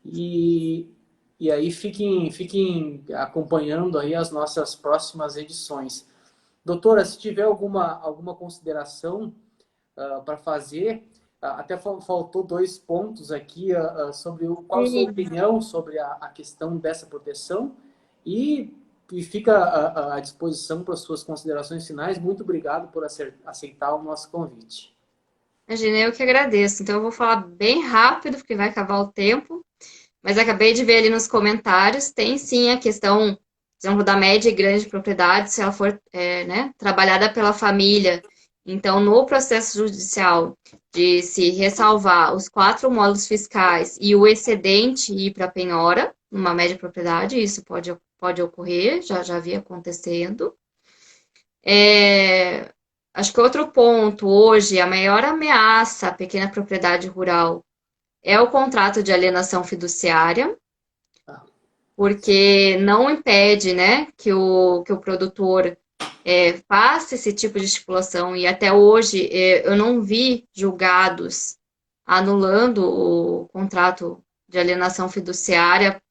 E aí fiquem acompanhando aí as nossas próximas edições. Doutora, se tiver alguma consideração para fazer, até faltou 2 pontos aqui sobre qual a sua Sim. opinião sobre a questão dessa proteção e fica à disposição para as suas considerações finais. Muito obrigado por aceitar o nosso convite. Imagina, eu que agradeço. Então, eu vou falar bem rápido, porque vai acabar o tempo. Mas acabei de ver ali nos comentários, tem sim a questão, por exemplo, da média e grande propriedade, se ela for né, trabalhada pela família. Então, no processo judicial, de se ressalvar os 4 módulos fiscais e o excedente ir para a penhora, numa média propriedade, isso pode ocorrer, já vi acontecendo. Acho que outro ponto, hoje, a maior ameaça à pequena propriedade rural é o contrato de alienação fiduciária, porque não impede, né, que o produtor faça esse tipo de estipulação, e até hoje eu não vi julgados anulando o contrato de alienação fiduciária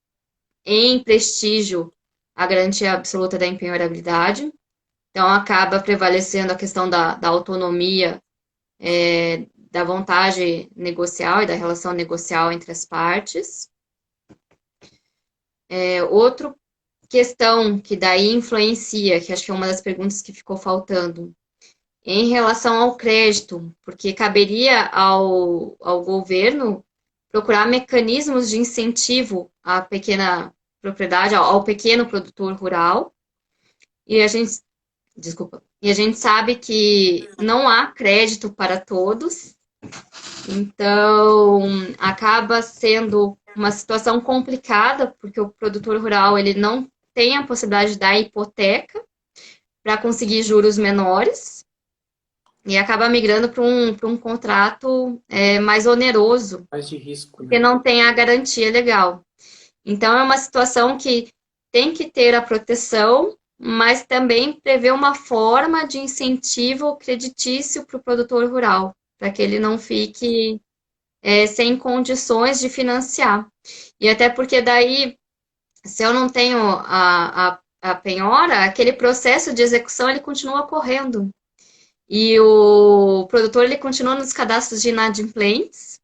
em prestígio à garantia absoluta da impenhorabilidade. Então, acaba prevalecendo a questão da autonomia, da vontade negocial e da relação negocial entre as partes. Outra questão que daí influencia, que acho que é uma das perguntas que ficou faltando, em relação ao crédito, porque caberia ao governo procurar mecanismos de incentivo à pequena propriedade, ao pequeno produtor rural, e a gente sabe que não há crédito para todos, então acaba sendo uma situação complicada, porque o produtor rural ele não tem a possibilidade da hipoteca para conseguir juros menores e acaba migrando para um contrato mais oneroso, Mais de risco, porque né? não tem a garantia legal. Então é uma situação que tem que ter a proteção, mas também prevê uma forma de incentivo creditício para o produtor rural, para que ele não fique sem condições de financiar. E até porque daí, se eu não tenho a penhora, aquele processo de execução ele continua correndo. E o produtor ele continua nos cadastros de inadimplentes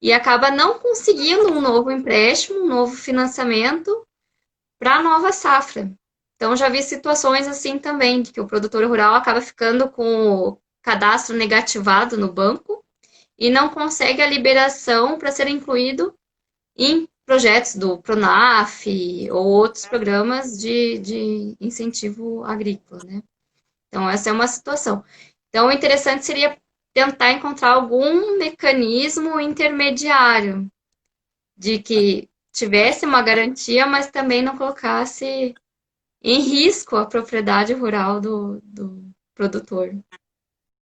e acaba não conseguindo um novo empréstimo, um novo financiamento para a nova safra. Então, já vi situações assim também, de que o produtor rural acaba ficando com o cadastro negativado no banco e não consegue a liberação para ser incluído em projetos do Pronaf ou outros programas de incentivo agrícola, né? Então, essa é uma situação. Então, o interessante seria tentar encontrar algum mecanismo intermediário de que tivesse uma garantia, mas também não colocasse em risco a propriedade rural do produtor.